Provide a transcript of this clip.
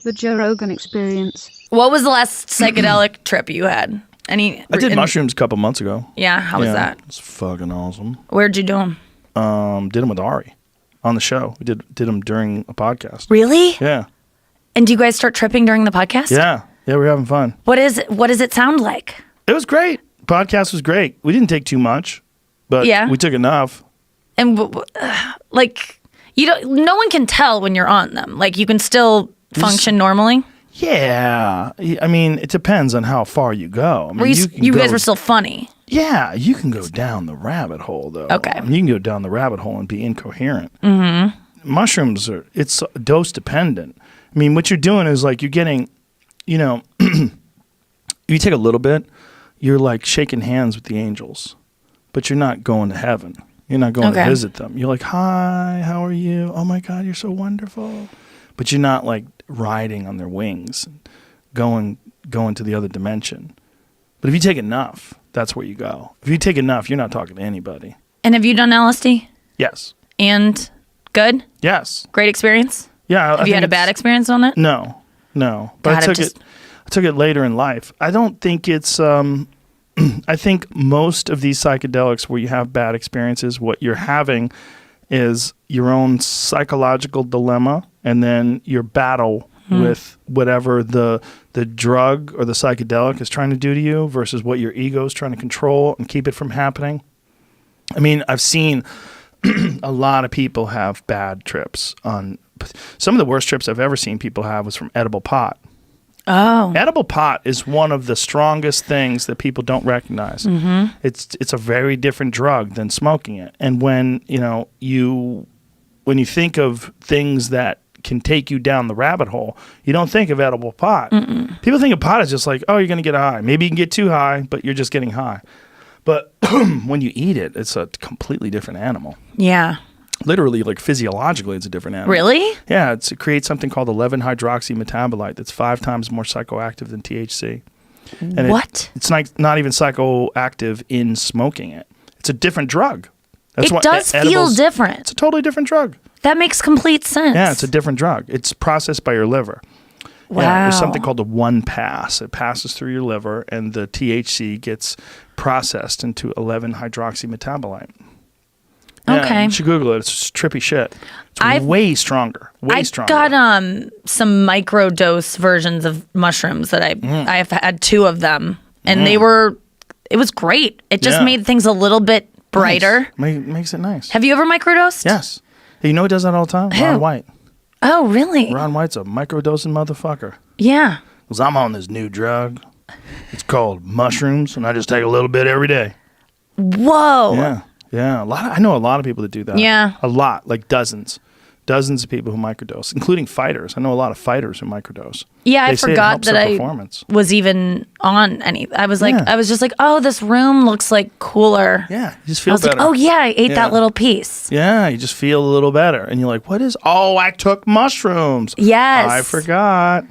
The Joe Rogan Experience. What was the last psychedelic trip you had? I did mushrooms a couple months ago. Yeah, how was that? It's fucking awesome. Where'd you do them? Did them with Ari on the show. We did them during a podcast. Really? Yeah. And do you guys start tripping during the podcast? Yeah. Yeah, we're having fun. What does it sound like? It was great. Podcast was great. We didn't take too much, but we took enough. And like, no one can tell when you're on them. Like, you can still function normally. Yeah. I mean, it depends on how far you go. I mean, you guys were still funny. Yeah, you can go down the rabbit hole, though. Okay. I mean, you can go down the rabbit hole and be incoherent. Mm-hmm. Mushrooms it's dose dependent. I mean, what you're doing is like you're getting, you take a little bit, you're like shaking hands with the angels, but you're not going to heaven. You're not going to visit them. You're like, hi, how are you? Oh my God, you're so wonderful. But you're not like riding on their wings, going to the other dimension. But if you take enough, that's where you go. If you take enough, you're not talking to anybody. And have you done LSD? Yes. And good? Yes. Great experience? Yeah. Have you had a bad experience on it? No. But I took it later in life. I don't think it's I think most of these psychedelics where you have bad experiences, what you're having is your own psychological dilemma and then your battle with whatever the drug or the psychedelic is trying to do to you versus what your ego is trying to control and keep it from happening. I mean, I've seen a lot of people have bad trips on. Some of the worst trips I've ever seen people have was from edible pot. Oh. Edible pot is one of the strongest things that people don't recognize. Mm-hmm. It's a very different drug than smoking it. And when you think of things that can take you down the rabbit hole, you don't think of edible pot. Mm-mm. People think of pot as just like, oh, you're going to get high. Maybe you can get too high, but you're just getting high. But when you eat it, it's a completely different animal. Yeah. Literally, like physiologically, it's a different animal. Really? Yeah, it creates something called 11-hydroxy metabolite that's 5 times more psychoactive than THC. And what? It's not even psychoactive in smoking it. It's a different drug. That's it does feel different. It's a totally different drug. That makes complete sense. Yeah, it's a different drug. It's processed by your liver. Wow. Yeah, there's something called a one pass. It passes through your liver, and the THC gets processed into 11-hydroxy metabolite. Yeah, okay. You should Google it. It's trippy shit. It's way stronger. Way stronger. I got some microdose versions of mushrooms that I have had 2 of them, and it was great. It just made things a little bit brighter. Nice. Makes it nice. Have you ever microdosed? Yes. Hey, you know who does that all the time? Who? Ron White. Oh, really? Ron White's a microdosing motherfucker. Yeah. Because I'm on this new drug. It's called mushrooms, and I just take a little bit every day. Whoa. Yeah. Yeah. I know a lot of people that do that. Yeah. A lot. Like dozens of people who microdose, including fighters. I know a lot of fighters who microdose. Yeah, I forgot that I was even on any. I was just like, oh, this room looks like cooler. Yeah, you just feel better. Like, oh yeah, I ate that little piece. Yeah, you just feel a little better, and you're like, what is? Oh, I took mushrooms. Yes, I forgot.